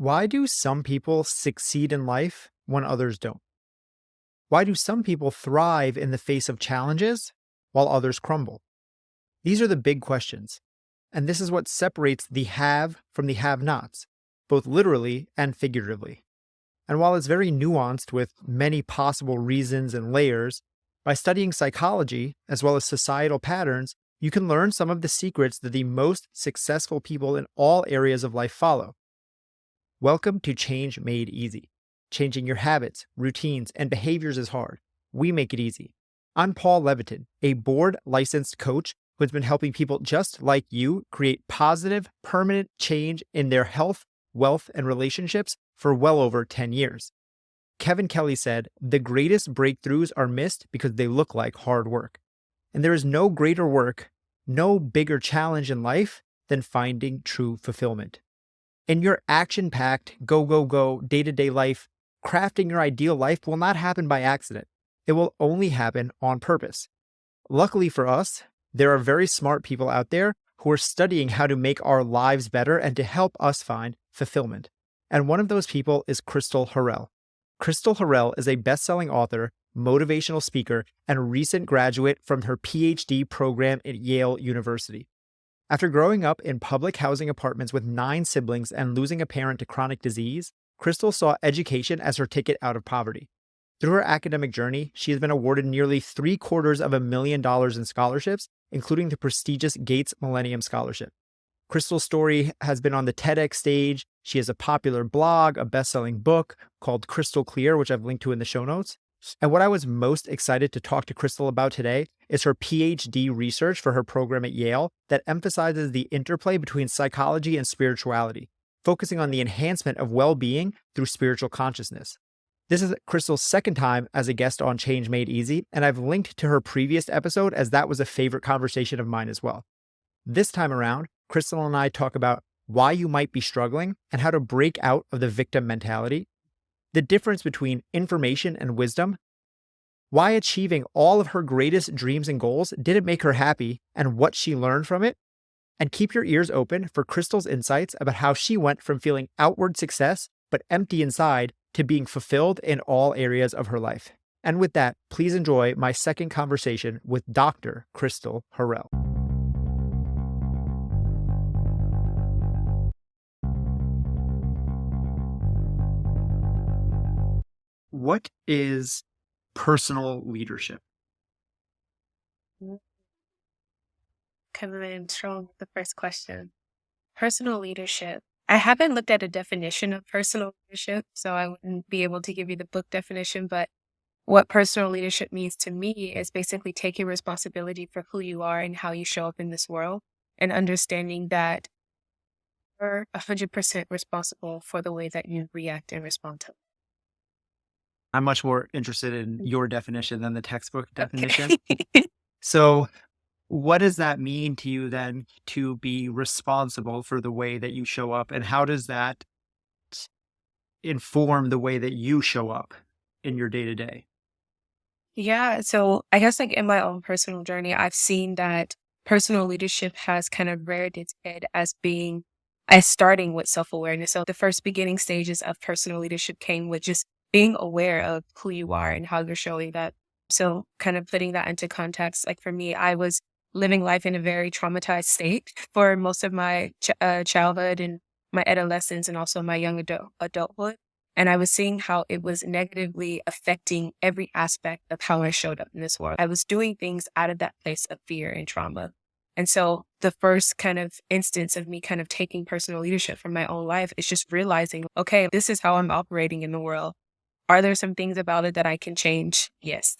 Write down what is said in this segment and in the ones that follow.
Why do some people succeed in life when others don't? Why do some people thrive in the face of challenges while others crumble? These are the big questions. And this is what separates the have from the have nots, both literally and figuratively. And while it's very nuanced with many possible reasons and layers, by studying psychology as well as societal patterns, you can learn some of the secrets that the most successful people in all areas of life follow. Welcome to Change Made Easy. Changing your habits, routines, and behaviors is hard. We make it easy. I'm Paul Leviton, a board licensed coach who has been helping people just like you create positive, permanent change in their health, wealth, and relationships for well over 10 years. Kevin Kelly said, "The greatest breakthroughs are missed because they look like hard work." And there is no greater work, no bigger challenge in life than finding true fulfillment. In your action-packed, go, day-to-day life, crafting your ideal life will not happen by accident. It will only happen on purpose. Luckily for us, there are very smart people out there who are studying how to make our lives better and to help us find fulfillment. And one of those people is Crystal Horrell. Crystal Harrell is a best-selling author, motivational speaker, and a recent graduate from her PhD program at Yale University. After growing up in public housing apartments with 9 siblings and losing a parent to chronic disease, Crystal saw education as her ticket out of poverty. Through her academic journey, she has been awarded nearly $750,000 in scholarships, including the prestigious Gates Millennium Scholarship. Crystal's story has been on the TEDx stage. She has a popular blog, a best-selling book called Crystal Clear, which I've linked to in the show notes. And what I was most excited to talk to Crystal about today is her PhD research for her program at Yale that emphasizes the interplay between psychology and spirituality, focusing on the enhancement of well-being through spiritual consciousness. This is Crystal's second time as a guest on Change Made Easy, and I've linked to her previous episode as that was a favorite conversation of mine as well. This time around, Crystal and I talk about why you might be struggling and how to break out of the victim mentality, the difference between information and wisdom, why achieving all of her greatest dreams and goals didn't make her happy and what she learned from it, and keep your ears open for Crystal's insights about how she went from feeling outward success but empty inside to being fulfilled in all areas of her life. And with that, please enjoy my second conversation with Dr. Crystal Horrell. What is personal leadership? Coming in strong with the first question. Personal leadership. I haven't looked at a definition of personal leadership, so I wouldn't be able to give you the book definition, but what personal leadership means to me is basically taking responsibility for who you are and how you show up in this world, and understanding that you're 100% responsible for the way that you react and respond to it. I'm much more interested in your definition than the textbook definition. Okay. So what does that mean to you then to be responsible for the way that you show up? And how does that inform the way that you show up in your day-to-day? Yeah, so I guess like in my own personal journey, I've seen that personal leadership has kind of reared its head as starting with self-awareness. So the first beginning stages of personal leadership came with just being aware of who you are and how you're showing that. So kind of putting that into context, like for me, I was living life in a very traumatized state for most of my childhood and my adolescence and also my young adulthood. And I was seeing how it was negatively affecting every aspect of how I showed up in this world. I was doing things out of that place of fear and trauma. And so the first kind of instance of me kind of taking personal leadership from my own life is just realizing, okay, this is how I'm operating in the world. Are there some things about it that I can change? Yes.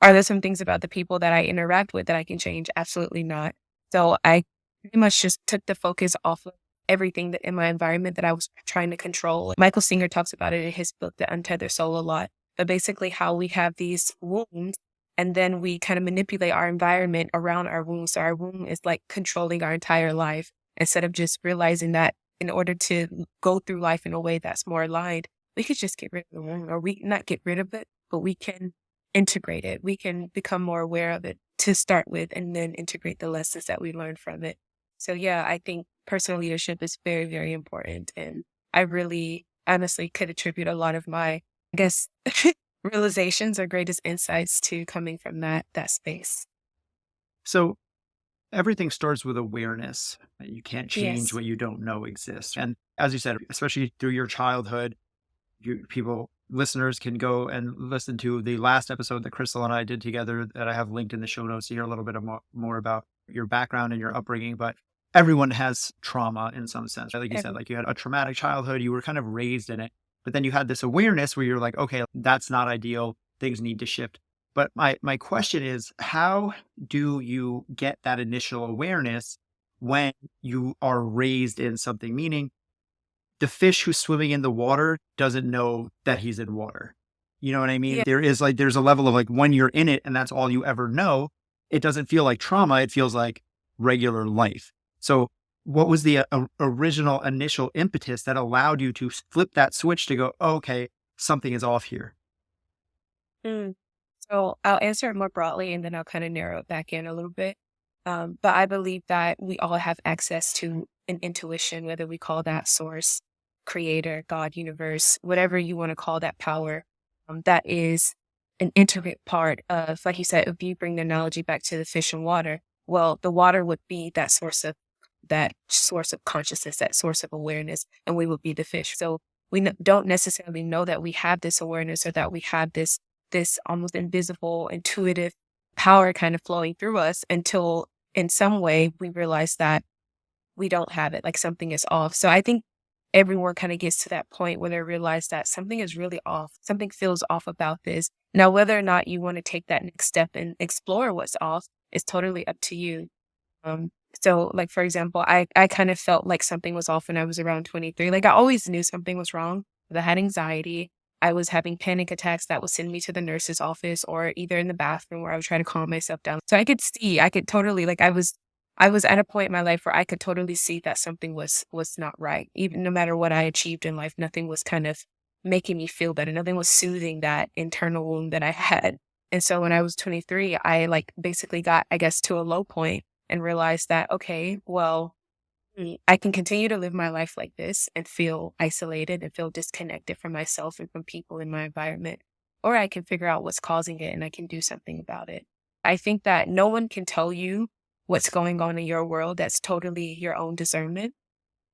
Are there some things about the people that I interact with that I can change? Absolutely not. So I pretty much just took the focus off of everything that in my environment that I was trying to control. Michael Singer talks about it in his book, The Untethered Soul, a lot, but basically how we have these wounds and then we kind of manipulate our environment around our wounds. So our wound is like controlling our entire life instead of just realizing that in order to go through life in a way that's more aligned, we could just get rid of the wound, or we not get rid of it, but we can integrate it. We can become more aware of it to start with and then integrate the lessons that we learned from it. So yeah, I think personal leadership is very, very important. And I really honestly could attribute a lot of my, I guess, realizations or greatest insights to coming from that space. So everything starts with awareness. You can't change Yes. what you don't know exists. And as you said, especially through your childhood, listeners can go and listen to the last episode that Crystal and I did together that I have linked in the show notes to hear a little bit more about your background and your upbringing. But everyone has trauma in some sense. Like you said, Every like you had a traumatic childhood, you were kind of raised in it, but then you had this awareness where you're like, okay, that's not ideal. Things need to shift. But my question is, how do you get that initial awareness when you are raised in something? Meaning, the fish who's swimming in the water doesn't know that he's in water. You know what I mean? yeah. There's a level of like when you're in it and that's all you ever know, it doesn't feel like trauma. It feels like regular life. So what was the original initial impetus that allowed you to flip that switch to go, oh, okay, something is off here? Mm. So I'll answer it more broadly and then I'll kind of narrow it back in a little bit. But I believe that we all have access to an intuition, whether we call that source, creator, God, universe, whatever you want to call that power. That is an intricate part of, like you said, if you bring the analogy back to the fish and water, well, the water would be that source of consciousness, that source of awareness, and we would be the fish. So we don't necessarily know that we have this awareness or that we have this almost invisible, intuitive power kind of flowing through us until in some way we realize that we don't have it, like something is off. So I think everyone kind of gets to that point where they realize that something is really off. Something feels off about this. Now, whether or not you want to take that next step and explore what's off is totally up to you. So like, for example, I kind of felt like something was off when I was around 23. Like I always knew something was wrong, but I had anxiety. I was having panic attacks that would send me to the nurse's office or either in the bathroom where I would try to calm myself down. So I could totally, like I was at a point in my life where I could totally see that something was not right. Even no matter what I achieved in life, nothing was kind of making me feel better. Nothing was soothing that internal wound that I had. And so when I was 23, I like basically got, I guess, to a low point and realized that, okay, well, I can continue to live my life like this and feel isolated and feel disconnected from myself and from people in my environment. Or I can figure out what's causing it and I can do something about it. I think that no one can tell you what's going on in your world. That's totally your own discernment.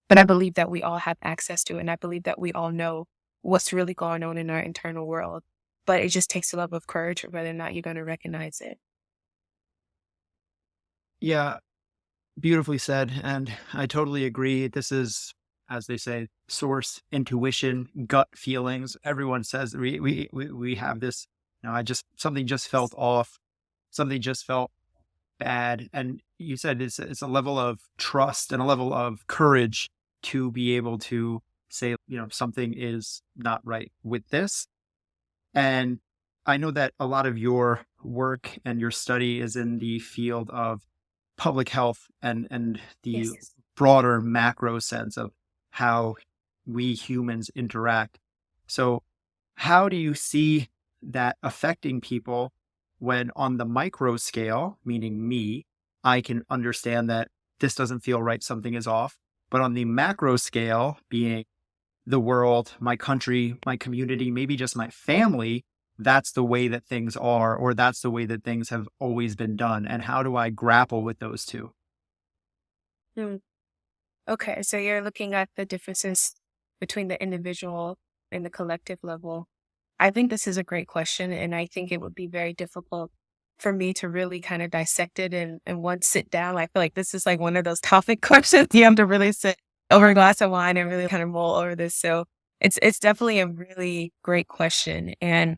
But I believe that we all have access to it. And I believe that we all know what's really going on in our internal world. But it just takes a level of courage whether or not you're going to recognize it. Yeah, beautifully said. And I totally agree. This is, as they say, source, intuition, gut feelings. Everyone says we have this. I just, something just felt off. Something just felt bad. And you said it's a level of trust and a level of courage to be able to say, something is not right with this. And I know that a lot of your work and your study is in the field of public health and the Yes. broader macro sense of how we humans interact. So how do you see that affecting people when on the micro scale, meaning me, I can understand that this doesn't feel right, something is off. But on the macro scale, being the world, my country, my community, maybe just my family, that's the way that things are, or that's the way that things have always been done. And how do I grapple with those two? Hmm. Okay, so you're looking at the differences between the individual and the collective level. I think this is a great question, and I think it would be very difficult for me to really kind of dissect it and once sit down. I feel like this is like one of those topic questions you have to really sit over a glass of wine and really kind of mull over this. So it's definitely a really great question, and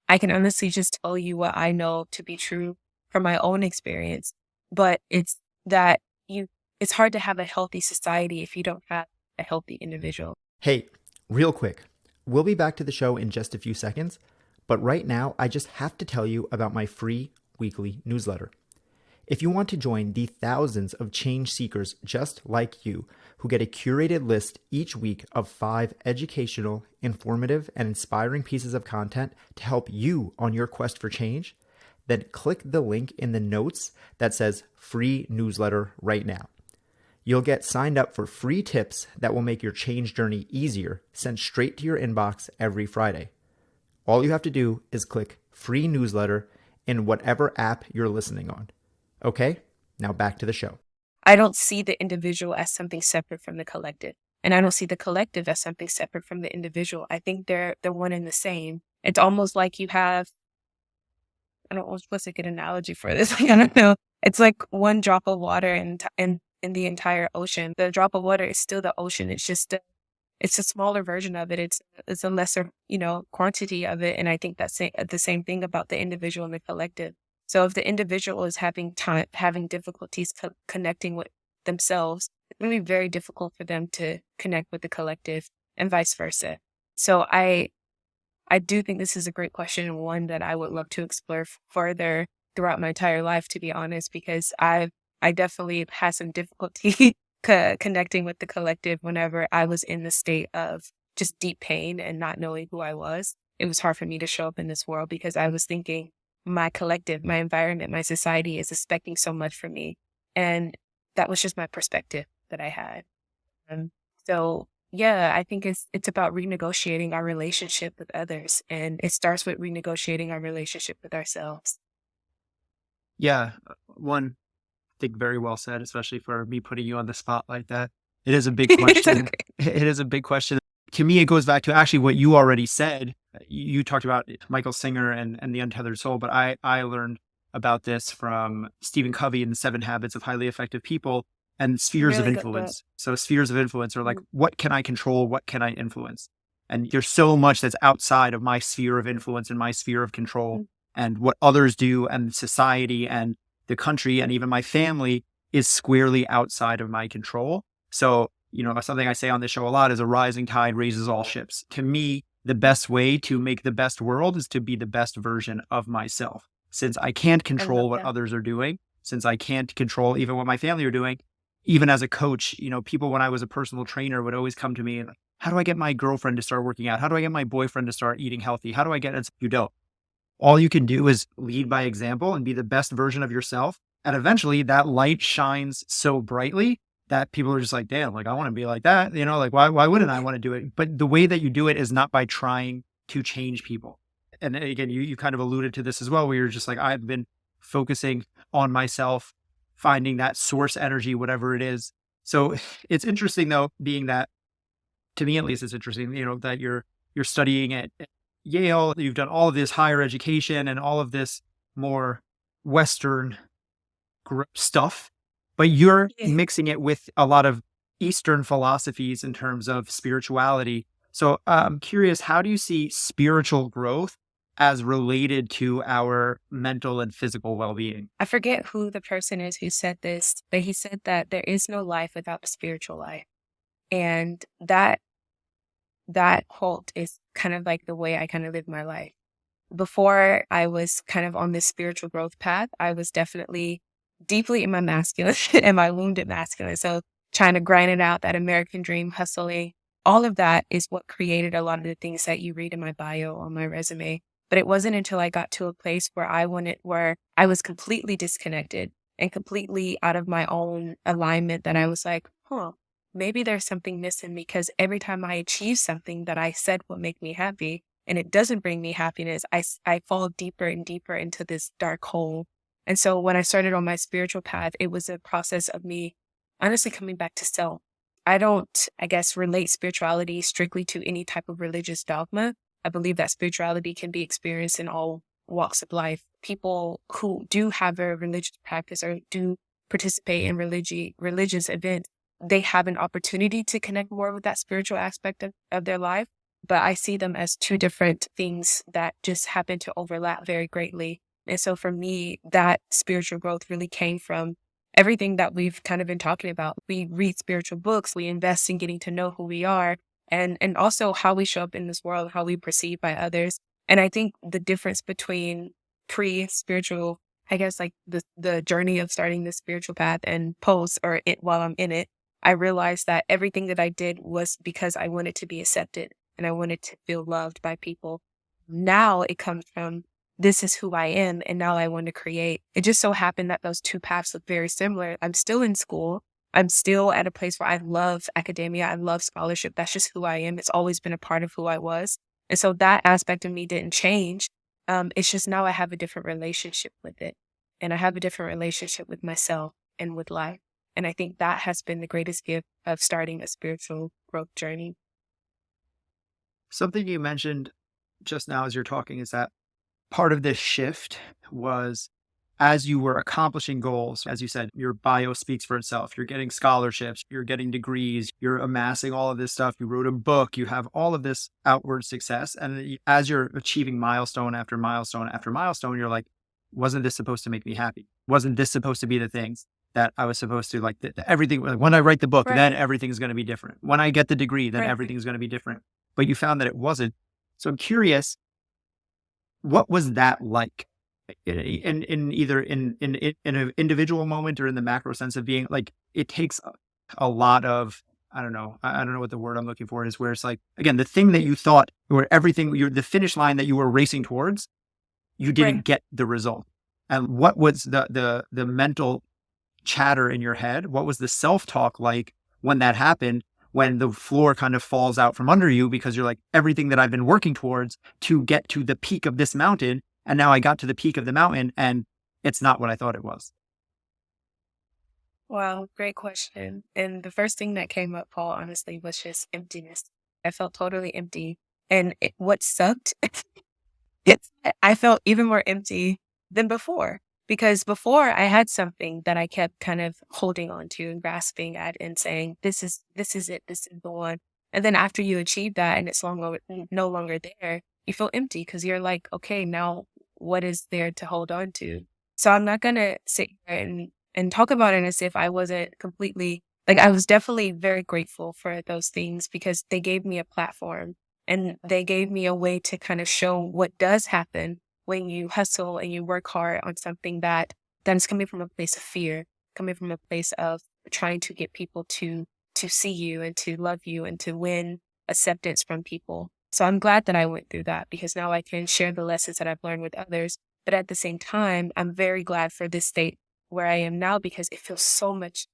I can honestly just tell you what I know to be true from my own experience. But it's that you it's hard to have a healthy society if you don't have a healthy individual. Hey, real quick, we'll be back to the show in just a few seconds, but right now I just have to tell you about my free weekly newsletter. If you want to join the thousands of change seekers just like you who get a curated list each week of 5 educational, informative, and inspiring pieces of content to help you on your quest for change, then click the link in the notes that says free newsletter right now. You'll get signed up for free tips that will make your change journey easier, sent straight to your inbox every Friday. All you have to do is click free newsletter in whatever app you're listening on. Okay, now back to the show. I don't see the individual as something separate from the collective. And I don't see the collective as something separate from the individual. I think they're one and the same. It's almost like you have, I don't know what's a good analogy for this. I don't know. It's like one drop of water in the entire ocean. The drop of water is still the ocean. It's just it's a smaller version of it. It's a lesser, quantity of it. And I think that's the same thing about the individual and the collective. So if the individual is having difficulties connecting with themselves, it's going to be very difficult for them to connect with the collective and vice versa. So I do think this is a great question, and one that I would love to explore further throughout my entire life, to be honest, because I definitely had some difficulty connecting with the collective whenever I was in the state of just deep pain and not knowing who I was. It was hard for me to show up in this world because I was thinking my collective, my environment, my society is expecting so much from me. And that was just my perspective that I had. So yeah, I think it's about renegotiating our relationship with others. And it starts with renegotiating our relationship with ourselves. Yeah, one, I think very well said, especially for me putting you on the spot like that. It is a big question. It is a big question. To me, it goes back to actually what you already said. You talked about Michael Singer and the Untethered Soul, but I learned about this from Stephen Covey in the 7 Habits of Highly Effective People and spheres of Really good book. influence. So spheres of influence are like, what can I control? What can I influence? And there's so much that's outside of my sphere of influence and my sphere of control. And what others do and society and the country and even my family is squarely outside of my control. So, something I say on this show a lot is a rising tide raises all ships. To me, the best way to make the best world is to be the best version of myself. Since I can't control what others are doing, since I can't control even what my family are doing, even as a coach, people when I was a personal trainer would always come to me and like, how do I get my girlfriend to start working out? How do I get my boyfriend to start eating healthy? How do I get it? You don't. All you can do is lead by example and be the best version of yourself. And eventually that light shines so brightly that people are just like, damn, like I want to be like that. Like why wouldn't I want to do it? But the way that you do it is not by trying to change people. And again, you kind of alluded to this as well, where you're just like, I've been focusing on myself, finding that source energy, whatever it is. So it's interesting though, being that, to me at least, it's interesting, that you're studying at Yale, you've done all of this higher education and all of this more Western stuff, but you're mixing it with a lot of Eastern philosophies in terms of spirituality. So I'm curious, how do you see spiritual growth as related to our mental and physical well-being? I forget who the person is who said this, but he said that there is no life without a spiritual life. And that quote is kind of like the way I kind of live my life. Before I was kind of on this spiritual growth path, I was definitely deeply in my masculine and my wounded masculine. So trying to grind it out, that American dream, hustling, all of that is what created a lot of the things that you read in my bio on my resume. But it wasn't until I got to a place where I was completely disconnected and completely out of my own alignment that I was like, maybe there's something missing, because every time I achieve something that I said will make me happy and it doesn't bring me happiness, I fall deeper and deeper into this dark hole. And so when I started on my spiritual path, it was a process of me honestly coming back to self. I don't, I guess, relate spirituality strictly to any type of religious dogma. I believe that spirituality can be experienced in all walks of life. People who do have a religious practice or do participate in religious events, they have an opportunity to connect more with that spiritual aspect of their life. But I see them as two different things that just happen to overlap very greatly. And so for me, that spiritual growth really came from everything that we've kind of been talking about. We read spiritual books, we invest in getting to know who we are, and also how we show up in this world, how we perceive by others. And I think the difference between pre-spiritual, I guess, like the journey of starting the spiritual path and post, or it while I'm in it, I realized that everything that I did was because I wanted to be accepted and I wanted to feel loved by people. Now it comes from, this is who I am, and now I want to create. It just so happened that those two paths look very similar. I'm still in school. I'm still at a place where I love academia. I love scholarship. That's just who I am. It's always been a part of who I was. And so that aspect of me didn't change. It's just now I have a different relationship with it. And I have a different relationship with myself and with life. And I think that has been the greatest gift of starting a spiritual growth journey. Something you mentioned just now as you're talking is that part of this shift was as you were accomplishing goals, as you said, your bio speaks for itself. You're getting scholarships, you're getting degrees, you're amassing all of this stuff. You wrote a book, you have all of this outward success. And as you're achieving milestone after milestone after milestone, you're like, wasn't this supposed to make me happy? Wasn't this supposed to be the things that I was supposed to like? Everything, like, when I write the book, then Right. everything's going to be different. When I get the degree, then Right. everything's going to be different. But you found that it wasn't. So I'm curious, what was that like? In either in an individual moment or in the macro sense of being like, it takes a lot of, I don't know, I don't know what the word I'm looking for is, where it's like, again, the thing that you thought, or everything, the finish line that you were racing towards, you didn't Right. get the result. And what was the mental chatter in your head? What was the self-talk like when that happened, when the floor kind of falls out from under you, because you're like, everything that I've been working towards to get to the peak of this mountain, and now I got to the peak of the mountain and it's not what I thought it was. Wow, great question. And the first thing that came up, Paul, honestly, was just emptiness. I felt totally empty. And what sucked, I felt even more empty than before. Because before I had something that I kept kind of holding on to and grasping at and saying, this is it, this is the one. And then after you achieve that and it's no longer there, you feel empty because you're like, okay, now what is there to hold on to? So I'm not gonna sit here and talk about it as if I wasn't completely, like, I was definitely very grateful for those things because they gave me a platform and they gave me a way to kind of show what does happen when you hustle and you work hard on something that is coming from a place of fear, coming from a place of trying to get people to see you and to love you and to win acceptance from people. So I'm glad that I went through that because now I can share the lessons that I've learned with others. But at the same time, I'm very glad for this state where I am now because it feels so much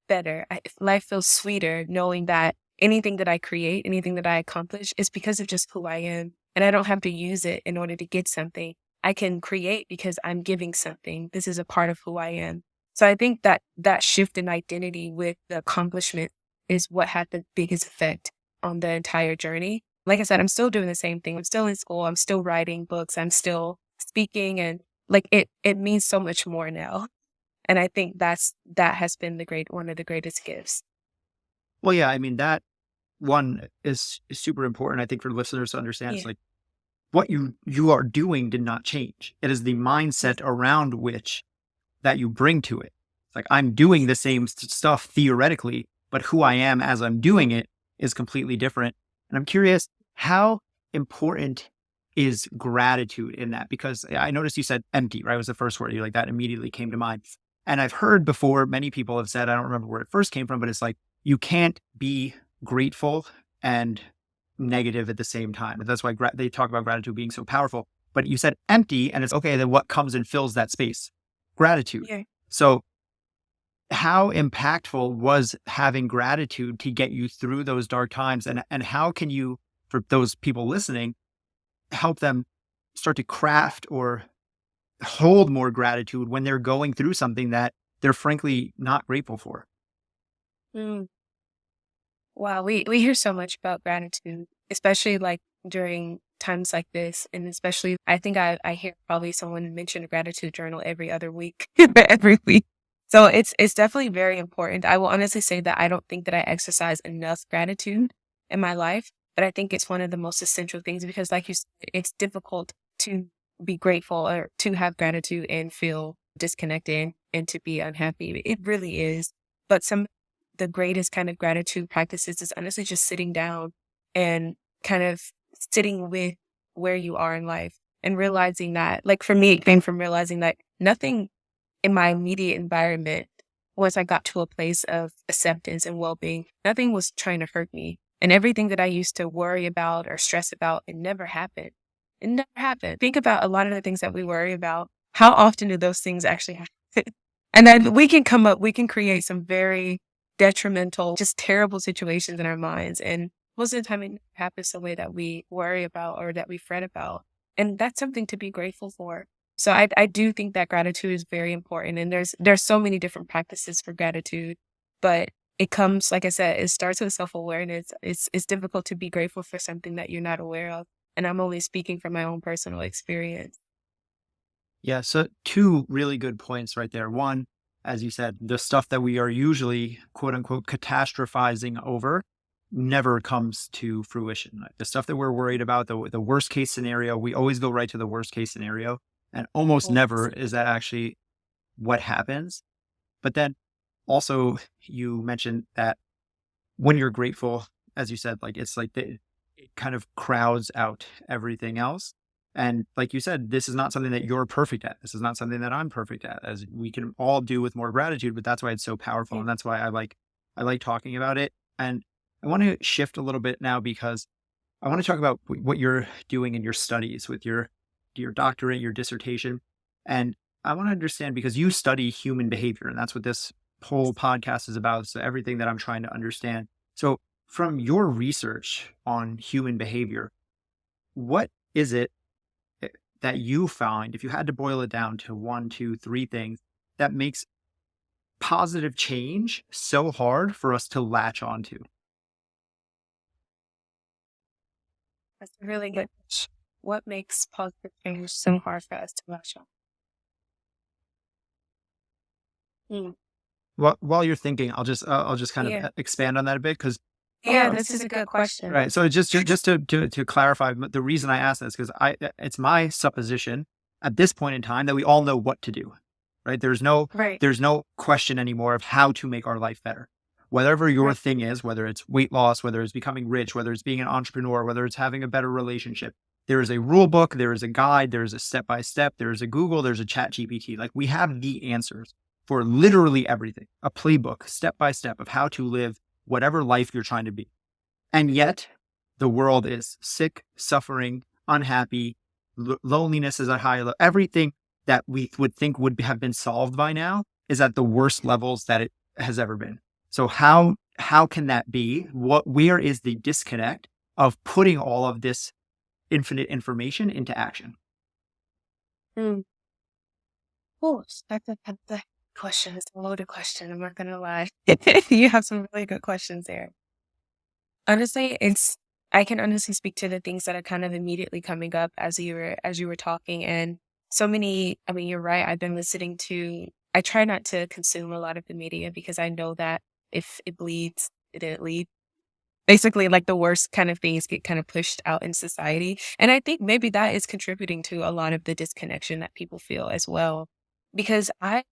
better. Life feels sweeter knowing that anything that I create, anything that I accomplish is because of just who I am. And I don't have to use it in order to get something. I can create because I'm giving something. This is a part of who I am. So I think that that shift in identity with the accomplishment is what had the biggest effect on the entire journey. Like I said, I'm still doing the same thing. I'm still in school. I'm still writing books. I'm still speaking, and like it means so much more now. And I think that has been one of the greatest gifts. Well, yeah, I mean, that one is super important, I think, for listeners to understand. It's Yeah. like, what you are doing did not change. It is the mindset around which that you bring to it. It's like, I'm doing the same stuff theoretically, but who I am as I'm doing it is completely different. And I'm curious, how important is gratitude in that? Because I noticed you said empty, right? Was the first word. You like, that immediately came to mind. And I've heard before, many people have said, I don't remember where it first came from, but it's like, you can't be grateful and negative at the same time. That's why they talk about gratitude being so powerful. But you said empty, and it's okay, then what comes and fills that space? Gratitude. Yeah. So how impactful was having gratitude to get you through those dark times? And how can you, for those people listening, help them start to craft or hold more gratitude when they're going through something that they're frankly not grateful for? Mm. Wow, we hear so much about gratitude, especially like during times like this. And especially, I think I hear probably someone mention a gratitude journal every other week, every week. So it's definitely very important. I will honestly say that I don't think that I exercise enough gratitude in my life, but I think it's one of the most essential things because, like you said, it's difficult to be grateful or to have gratitude and feel disconnected and to be unhappy. It really is. But the greatest kind of gratitude practices is honestly just sitting down and kind of sitting with where you are in life and realizing that, like for me, it came from realizing that nothing in my immediate environment, once I got to a place of acceptance and well-being, nothing was trying to hurt me. And everything that I used to worry about or stress about, it never happened. It never happened. Think about a lot of the things that we worry about. How often do those things actually happen? And then we can create some very detrimental, just terrible situations in our minds. And most of the time it happens the way that we worry about or that we fret about. And that's something to be grateful for. So I do think that gratitude is very important. And there's so many different practices for gratitude, but it comes, like I said, it starts with self-awareness. It's difficult to be grateful for something that you're not aware of. And I'm only speaking from my own personal experience. Yeah, so two really good points right there. One, as you said, the stuff that we are usually quote unquote catastrophizing over never comes to fruition. Like, the stuff that we're worried about, the worst case scenario, we always go right to the worst case scenario. And almost never is that actually what happens. But then also, you mentioned that when you're grateful, as you said, like it's like it kind of crowds out everything else. And like you said, this is not something that you're perfect at. This is not something that I'm perfect at, as we can all do with more gratitude. But that's why it's so powerful, Yeah. and that's why I like talking about it. And I want to shift a little bit now because I want to talk about what you're doing in your studies with your doctorate, your dissertation, and I want to understand because you study human behavior, and that's what this whole podcast is about. So everything that I'm trying to understand. So from your research on human behavior, what is it eh, that you find, if you had to boil it down to one, two, three things, that makes positive change so hard for us to latch onto? That's a really good question. What makes positive change so hard for us to latch on? Mm, While you're thinking, I'll just kind of yeah. expand on that a bit because Yeah, this is a good question. right. So just to clarify, the reason I ask this because it's my supposition at this point in time that we all know what to do, right? Right. There's no question anymore of how to make our life better. Whatever your Right. thing is, whether it's weight loss, whether it's becoming rich, whether it's being an entrepreneur, whether it's having a better relationship, there is a rule book, there is a guide, there is a step by step, there is a Google, there's a Chat GPT. Like we have the answers for literally everything, a playbook, step by step of how to live whatever life you're trying to be. And yet, the world is sick, suffering, unhappy, loneliness is at high level. Everything that we would think would have been solved by now is at the worst levels that it has ever been. So how can that be? Where is the disconnect of putting all of this infinite information into action? Mm. Oh, that's a question. It's a loaded question. I'm not gonna lie. You have some really good questions there. Honestly, I can honestly speak to the things that are kind of immediately coming up as you were talking, and so many. I mean, you're right. I've been listening to. I try not to consume a lot of the media because I know that if it bleeds, it leads. Basically, like the worst kind of things get kind of pushed out in society, and I think maybe that is contributing to a lot of the disconnection that people feel as well. Because I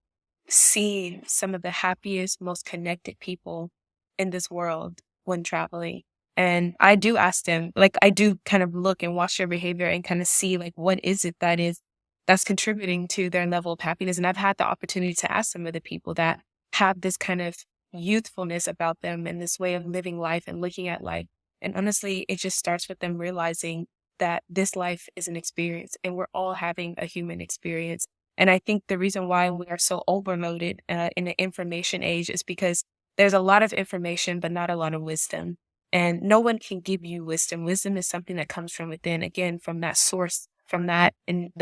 see some of the happiest, most connected people in this world when traveling. And I do ask them, like, I do kind of look and watch their behavior and kind of see, like, what is it that's contributing to their level of happiness. And I've had the opportunity to ask some of the people that have this kind of youthfulness about them and this way of living life and looking at life. And honestly, it just starts with them realizing that this life is an experience and we're all having a human experience. And I think the reason why we are so overloaded in the information age is because there's a lot of information, but not a lot of wisdom. And no one can give you wisdom. Wisdom is something that comes from within, again, from that source, from that and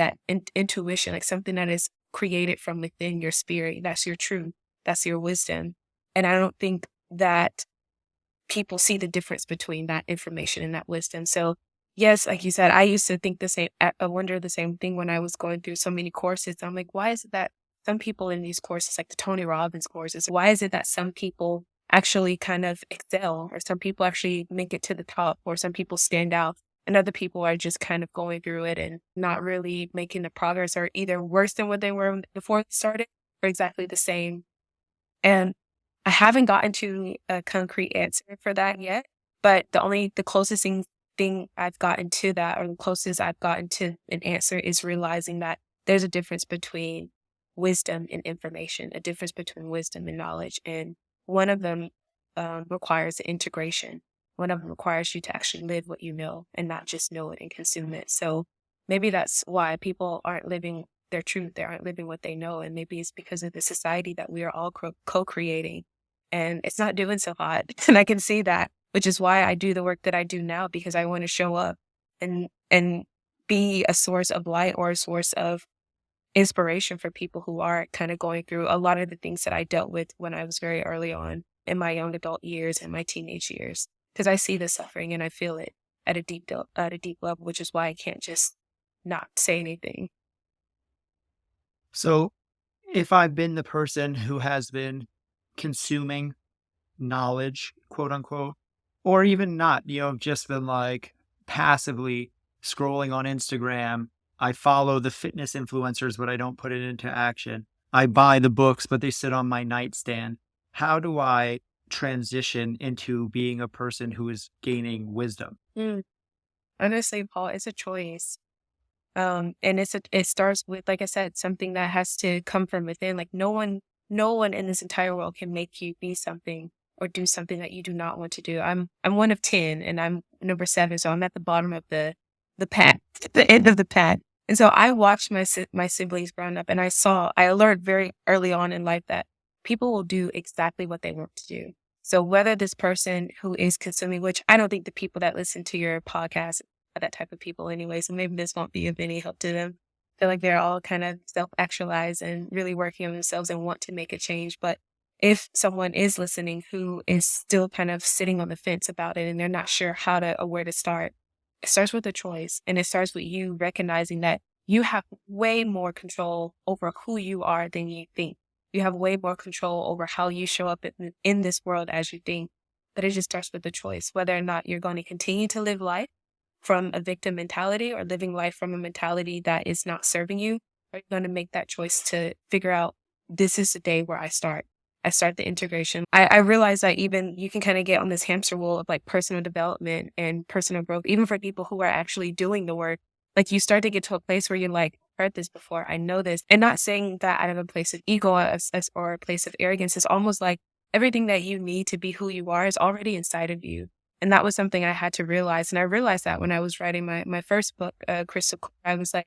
intuition, like something that is created from within your spirit. That's your truth. That's your wisdom. And I don't think that people see the difference between that information and that wisdom. So yes, like you said, I used to think the same, I wonder the same thing when I was going through so many courses. I'm like, why is it that some people in these courses, like the Tony Robbins courses, why is it that some people actually kind of excel or some people actually make it to the top or some people stand out and other people are just kind of going through it and not really making the progress or either worse than what they were before they started or exactly the same. And I haven't gotten to a concrete answer for that yet, but the closest thing I've gotten to that or the closest I've gotten to an answer is realizing that there's a difference between wisdom and information, a difference between wisdom and knowledge. And one of them requires integration. One of them requires you to actually live what you know and not just know it and consume it. So maybe that's why people aren't living their truth. They aren't living what they know. And maybe it's because of the society that we are all co-creating. and it's not doing so hot. And I can see that, which is why I do the work that I do now, because I want to show up and be a source of light or a source of inspiration for people who are kind of going through a lot of the things that I dealt with when I was very early on in my young adult years and my teenage years. Because I see the suffering and I feel it at a deep level, which is why I can't just not say anything. So if I've been the person who has been consuming knowledge, quote unquote, or even not, just been like passively scrolling on Instagram. I follow the fitness influencers, but I don't put it into action. I buy the books, but they sit on my nightstand. How do I transition into being a person who is gaining wisdom? Mm. Honestly, Paul, it's a choice. And it starts with, like I said, something that has to come from within. Like no one in this entire world can make you be something or do something that you do not want to do. I'm one of 10 and I'm number 7. So I'm at the bottom of the pack, the end of the pack. And so I watched my siblings growing up, and I learned very early on in life that people will do exactly what they want to do. So whether this person who is consuming, which I don't think the people that listen to your podcast are that type of people anyway, so maybe this won't be of any help to them. I feel like they're all kind of self-actualized and really working on themselves and want to make a change. But if someone is listening who is still kind of sitting on the fence about it and they're not sure how to or where to start, it starts with a choice, and it starts with you recognizing that you have way more control over who you are than you think. You have way more control over how you show up in this world as you think. But it just starts with the choice, whether or not you're going to continue to live life from a victim mentality or living life from a mentality that is not serving you, or you're going to make that choice to figure out, this is the day where I start the integration. I realize that even you can kind of get on this hamster wheel of like personal development and personal growth, even for people who are actually doing the work. Like you start to get to a place where you're like, heard this before, I know this. And not saying that out of a place of ego or a place of arrogance. It's almost like everything that you need to be who you are is already inside of you. And that was something I had to realize. And I realized that when I was writing my first book, Crystal Clear, I was like,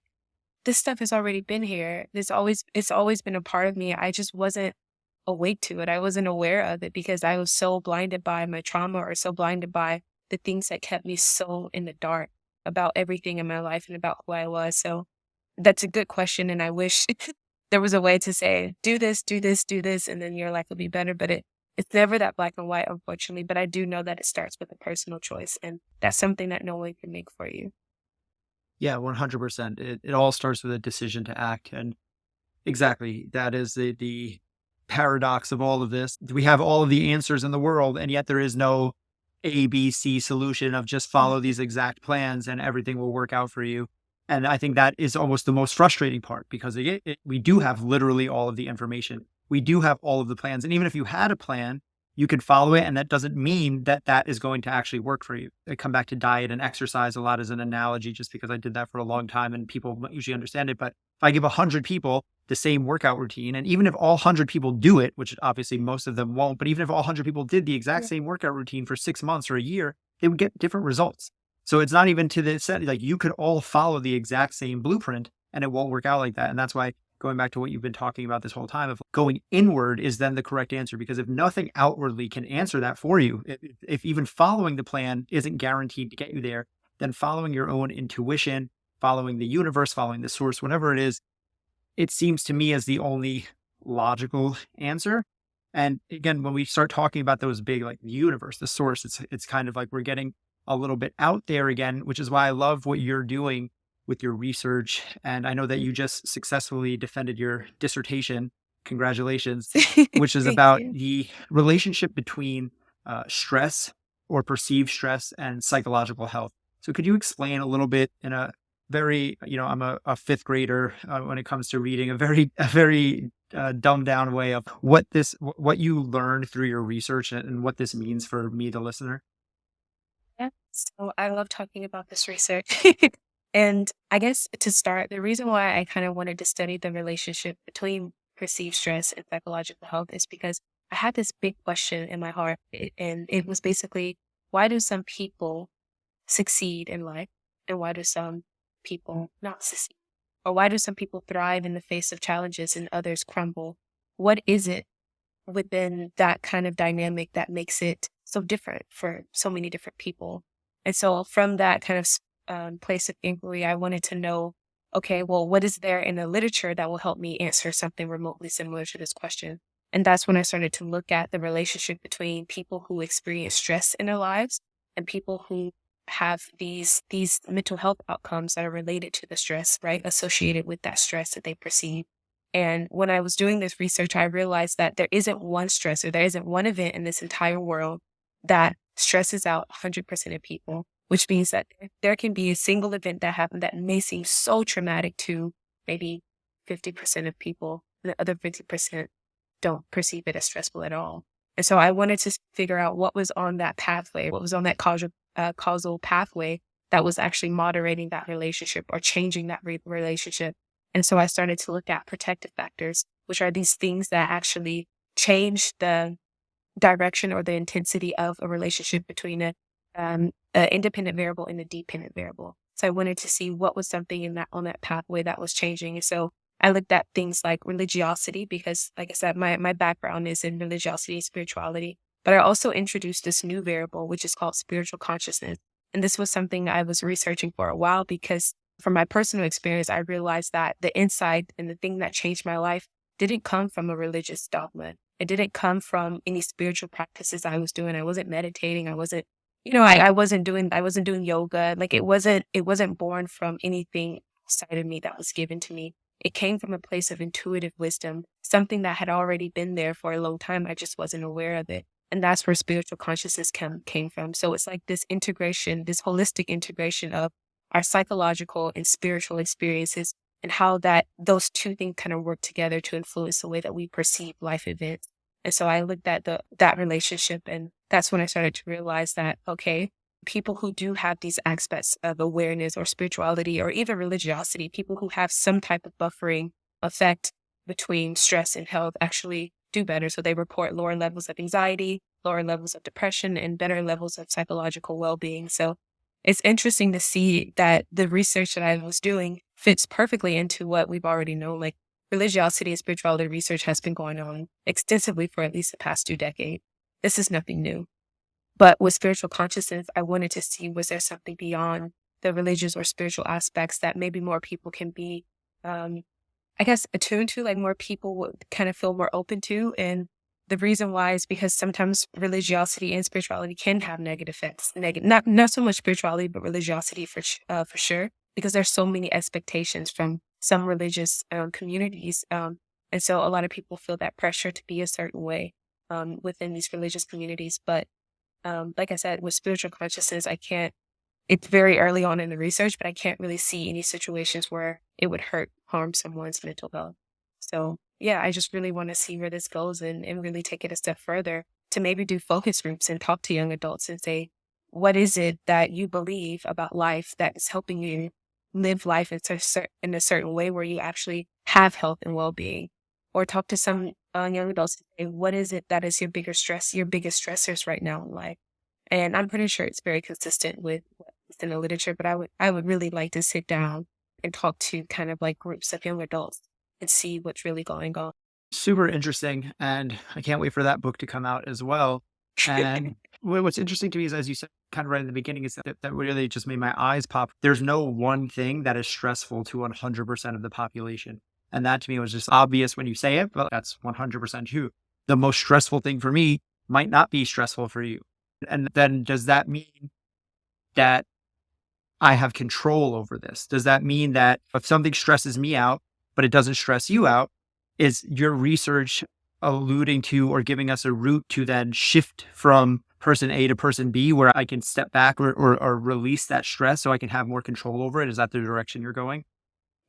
this stuff has already been here. It's always been a part of me. I just wasn't awake to it. I wasn't aware of it because I was so blinded by my trauma or so blinded by the things that kept me so in the dark about everything in my life and about who I was. So that's a good question. And I wish there was a way to say, do this, do this, do this, and then your life will be better. But it's never that black and white, unfortunately. But I do know that it starts with a personal choice. And that's something that no one can make for you. Yeah, 100%. It all starts with a decision to act. And exactly, that is the paradox of all of this. We have all of the answers in the world, and yet there is no A, B, C solution of just follow these exact plans and everything will work out for you. And I think that is almost the most frustrating part, because we do have literally all of the information. We do have all of the plans. And even if you had a plan, you could follow it. And that doesn't mean that that is going to actually work for you. I come back to diet and exercise a lot as an analogy, just because I did that for a long time and people usually understand it. But if I give 100 people the same workout routine, and even if all 100 people do it, which obviously most of them won't, but even if all 100 people did the exact same workout routine for 6 months or a year, they would get different results. So it's not even to the extent, like you could all follow the exact same blueprint and it won't work out like that. And that's why, going back to what you've been talking about this whole time, of going inward is then the correct answer, because if nothing outwardly can answer that for you, if even following the plan isn't guaranteed to get you there, then following your own intuition, following the universe, following the source, whatever it seems to me as the only logical answer. And again, when we start talking about those big, like the universe, the source, it's kind of like we're getting a little bit out there again, which is why I love what you're doing with your research. And I know that you just successfully defended your dissertation. Congratulations, which is about the relationship between stress or perceived stress and psychological health. So could you explain a little bit in a very, I'm a fifth grader when it comes to reading, a very dumbed down way of what you learned through your research and what this means for me, the listener? Yeah. So I love talking about this research. And I guess to start, the reason why I kind of wanted to study the relationship between perceived stress and psychological health is because I had this big question in my heart. And it was basically, why do some people succeed in life? And why do some people not succeed? Or why do some people thrive in the face of challenges and others crumble? What is it within that kind of dynamic that makes it so different for so many different people. And so from that kind of place of inquiry, I wanted to know, okay, well, what is there in the literature that will help me answer something remotely similar to this question? And that's when I started to look at the relationship between people who experience stress in their lives and people who have these mental health outcomes that are related to the stress, right? Associated with that stress that they perceive. And when I was doing this research, I realized that there isn't one stressor, there isn't one event in this entire world that stresses out 100% of people, which means that there can be a single event that happened that may seem so traumatic to maybe 50% of people, and the other 50% don't perceive it as stressful at all. And so I wanted to figure out what was on that pathway, what was on that causal pathway that was actually moderating that relationship or changing that relationship. And so I started to look at protective factors, which are these things that actually change the direction or the intensity of a relationship between a independent variable and a dependent variable. So I wanted to see what was something in that on that pathway that was changing. And so I looked at things like religiosity because, like I said, my background is in religiosity and spirituality. But I also introduced this new variable, which is called spiritual consciousness. And this was something I was researching for a while because from my personal experience, I realized that the insight and the thing that changed my life didn't come from a religious dogma. It didn't come from any spiritual practices I was doing. I wasn't meditating. I wasn't, I wasn't doing yoga. Like it wasn't born from anything outside of me that was given to me. It came from a place of intuitive wisdom, something that had already been there for a long time. I just wasn't aware of it. And that's where spiritual consciousness came from. So it's like this integration, this holistic integration of our psychological and spiritual experiences and how those two things kind of work together to influence the way that we perceive life events. And so I looked at that relationship, and that's when I started to realize that, okay, people who do have these aspects of awareness or spirituality or even religiosity, people who have some type of buffering effect between stress and health actually do better. So they report lower levels of anxiety, lower levels of depression, and better levels of psychological well-being. So it's interesting to see that the research that I was doing fits perfectly into what we've already known. Like religiosity and spirituality research has been going on extensively for at least the past 2 decades. This is nothing new. But with spiritual consciousness, I wanted to see, was there something beyond the religious or spiritual aspects that maybe more people can be, attuned to, like more people would kind of feel more open to. And the reason why is because sometimes religiosity and spirituality can have negative effects. Not so much spirituality, but religiosity for sure, because there's so many expectations from some religious communities. And so a lot of people feel that pressure to be a certain way within these religious communities. But like I said, with spiritual consciousness, it's very early on in the research, but I can't really see any situations where it would harm someone's mental health. So yeah, I just really want to see where this goes and really take it a step further to maybe do focus groups and talk to young adults and say, what is it that you believe about life that is helping you live life in a certain way where you actually have health and well-being? Or talk to some young adults and say, what is it that is your biggest stressors right now in life? And I'm pretty sure it's very consistent with what's in the literature, but I would really like to sit down and talk to kind of like groups of young adults and see what's really going on. Super interesting. And I can't wait for that book to come out as well. And what's interesting to me is, as you said, kind of right in the beginning, is that really just made my eyes pop. There's no one thing that is stressful to 100% of the population. And that to me was just obvious when you say it, but that's 100% true. The most stressful thing for me might not be stressful for you. And then does that mean that I have control over this? Does that mean that if something stresses me out, but it doesn't stress you out, is your research alluding to or giving us a route to then shift from person A to person B where I can step back or release that stress so I can have more control over it? Is that the direction you're going?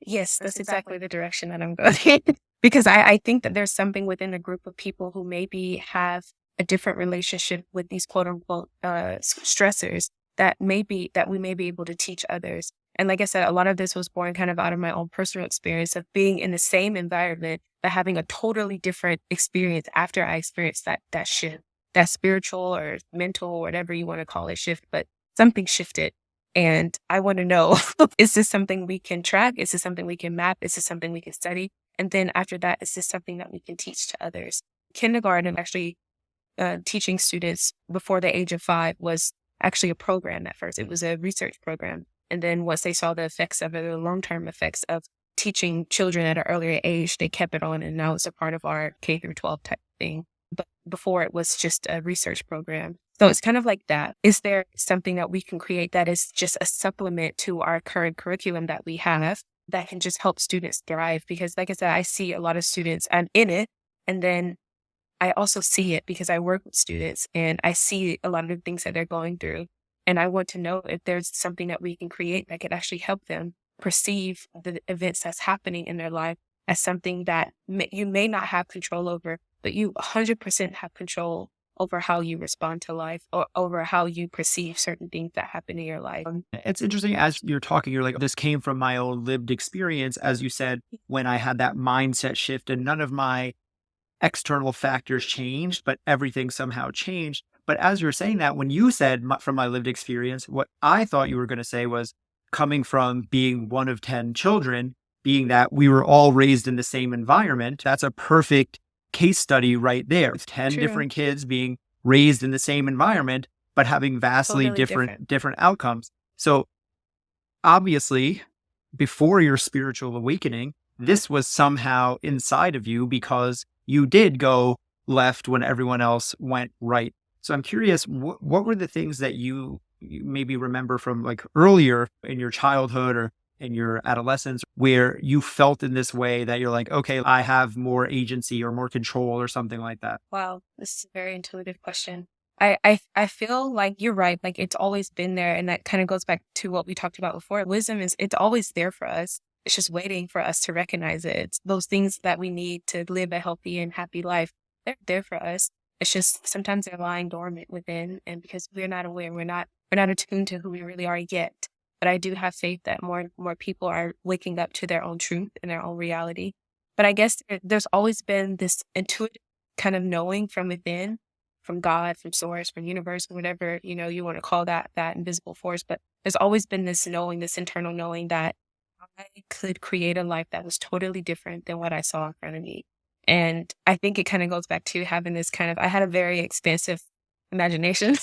Yes, that's exactly the direction that I'm going. Because I think that there's something within a group of people who maybe have a different relationship with these quote unquote stressors that we may be able to teach others. And like I said, a lot of this was born kind of out of my own personal experience of being in the same environment, but having a totally different experience after I experienced that shift, that spiritual or mental, or whatever you want to call it shift, but something shifted. And I want to know, is this something we can track? Is this something we can map? Is this something we can study? And then after that, is this something that we can teach to others? kindergarten, actually teaching students before the age of 5 was actually a program at first. It was a research program. And then once they saw the effects of it, the long-term effects of teaching children at an earlier age, they kept it on, and now it's a part of our K through 12 type thing. But before it was just a research program. So it's kind of like that. Is there something that we can create that is just a supplement to our current curriculum that we have that can just help students thrive? Because like I said, I see a lot of students, I'm in it, and then I also see it because I work with students and I see a lot of the things that they're going through. And I want to know if there's something that we can create that could actually help them perceive the events that's happening in their life as something that you may not have control over, but you 100% have control over how you respond to life or over how you perceive certain things that happen in your life. It's interesting as you're talking, you're like, this came from my own lived experience, as you said, when I had that mindset shift and none of my external factors changed, but everything somehow changed. But as you're saying that, when you said from my lived experience, what I thought you were going to say was coming from being one of 10 children, being that we were all raised in the same environment. That's a perfect case study right there. It's 10 True. different kids being raised in the same environment, but having vastly Totally different outcomes. So obviously, before your spiritual awakening, this was somehow inside of you because you did go left when everyone else went right. So I'm curious, what were the things that you maybe remember from like earlier in your childhood or in your adolescence where you felt in this way that you're like, okay, I have more agency or more control or something like that? Wow, this is a very intuitive question. I feel like you're right. Like it's always been there. And that kind of goes back to what we talked about before. Wisdom it's always there for us. It's just waiting for us to recognize it. It's those things that we need to live a healthy and happy life. They're there for us. It's just sometimes they're lying dormant within. And because we're not aware, we're not attuned to who we really are yet. But I do have faith that more people are waking up to their own truth and their own reality. But I guess there's always been this intuitive kind of knowing from within, from God, from source, from universe, whatever, you want to call that invisible force. But there's always been this knowing, this internal knowing that I could create a life that was totally different than what I saw in front of me. And I think it kind of goes back to having this I had a very expansive imagination,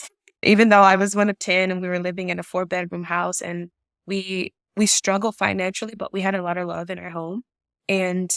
even though I was one of 10 and we were living in a 4-bedroom house and we struggled financially, but we had a lot of love in our home. And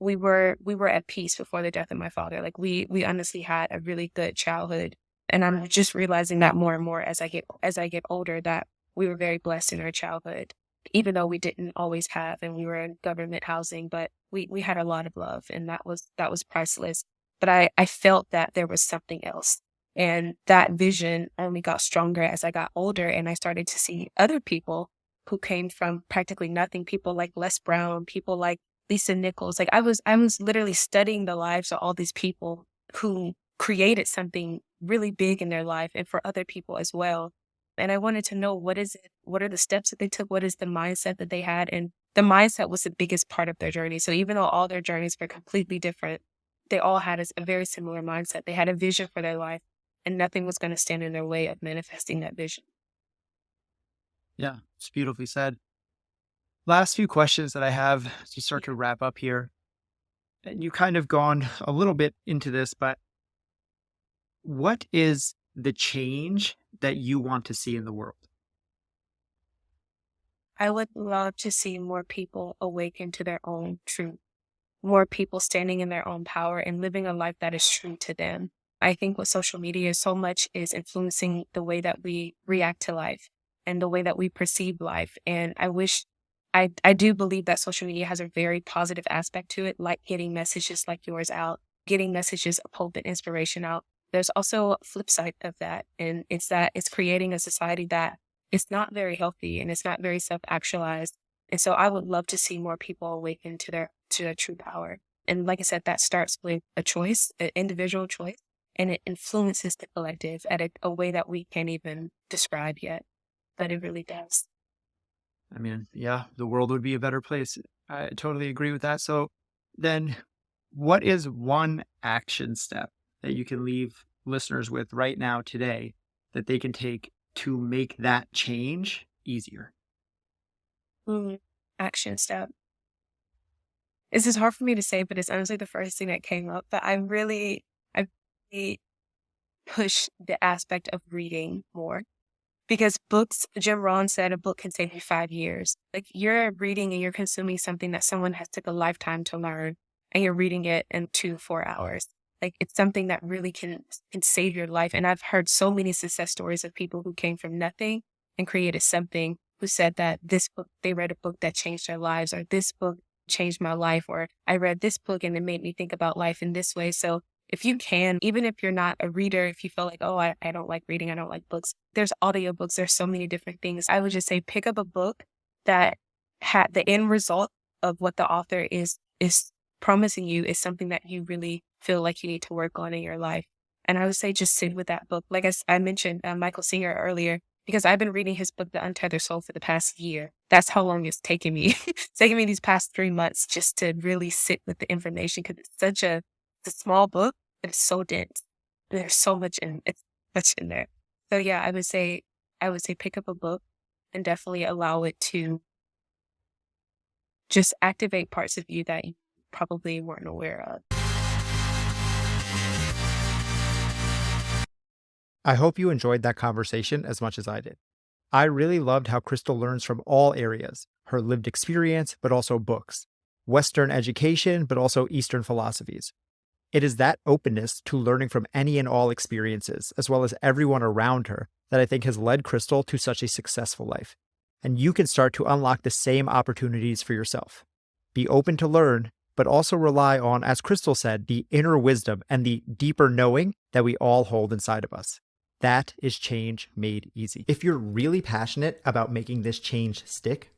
we were at peace before the death of my father. Like we honestly had a really good childhood. And I'm just realizing that more and more as I get older, that we were very blessed in our childhood, even though we didn't always have, and we were in government housing, but we had a lot of love, and that was priceless. But I felt that there was something else. And that vision only got stronger as I got older, and I started to see other people who came from practically nothing, people like Les Brown, people like Lisa Nichols. Like I was literally studying the lives of all these people who created something really big in their life and for other people as well. And I wanted to know, what is it? What are the steps that they took? What is the mindset that they had? And the mindset was the biggest part of their journey. So even though all their journeys were completely different, they all had a very similar mindset. They had a vision for their life, and nothing was going to stand in their way of manifesting that vision. Yeah, it's beautifully said. Last few questions that I have to start to wrap up here. And you kind of gone a little bit into this, but what is the change that you want to see in the world? I would love to see more people awaken to their own truth, more people standing in their own power and living a life that is true to them. I think with social media, so much is influencing the way that we react to life and the way that we perceive life. And I do believe that social media has a very positive aspect to it, like getting messages like yours out, getting messages of hope and inspiration out. There's also a flip side of that. And it's that it's creating a society that is not very healthy and it's not very self-actualized. And so I would love to see more people awaken to their true power. And like I said, that starts with a choice, an individual choice, and it influences the collective at a way that we can't even describe yet, but it really does. I mean, yeah, the world would be a better place. I totally agree with that. So then what is one action step that you can leave listeners with right now today that they can take to make that change easier? Action step. This is hard for me to say, but it's honestly the first thing that came up. But I really definitely push the aspect of reading more. Because books, Jim Rohn said a book can take you 5 years. Like you're reading and you're consuming something that someone has took a lifetime to learn, and you're reading it in 2, 4 hours. Like it's something that really can save your life. And I've heard so many success stories of people who came from nothing and created something, who said that this book, they read a book that changed their lives, or this book changed my life, or I read this book and it made me think about life in this way. So if you can, even if you're not a reader, if you feel like, oh, I don't like reading, I don't like books, there's audiobooks, there's so many different things. I would just say pick up a book that had the end result of what the author is promising you is something that you really feel like you need to work on in your life. And I would say just sit with that book. Like I mentioned Michael Singer earlier, because I've been reading his book, The Untethered Soul, for the past year. That's how long it's taken me. It's taken me these past 3 months just to really sit with the information, because it's a small book, but it's so dense. There's so much in there. So yeah, I would say pick up a book and definitely allow it to just activate parts of you that you probably weren't aware of. I hope you enjoyed that conversation as much as I did. I really loved how Crystal learns from all areas, her lived experience, but also books, Western education, but also Eastern philosophies. It is that openness to learning from any and all experiences, as well as everyone around her, that I think has led Crystal to such a successful life. And you can start to unlock the same opportunities for yourself. Be open to learn, but also rely on, as Crystal said, the inner wisdom and the deeper knowing that we all hold inside of us. That is change made easy. If you're really passionate about making this change stick,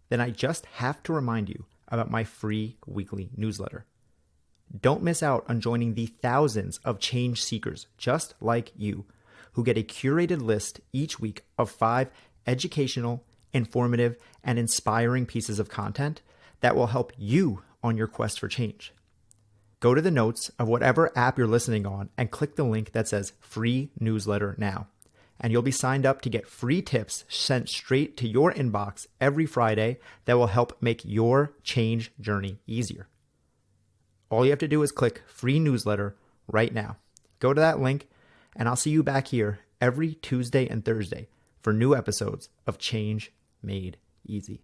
then I just have to remind you about my free weekly newsletter. Don't miss out on joining the thousands of change seekers just like you who get a curated list each week of 5 educational, informative, and inspiring pieces of content that will help you on your quest for change. Go to the notes of whatever app you're listening on and click the link that says free newsletter now. And you'll be signed up to get free tips sent straight to your inbox every Friday that will help make your change journey easier. All you have to do is click free newsletter right now. Go to that link, and I'll see you back here every Tuesday and Thursday for new episodes of Change Made Easy.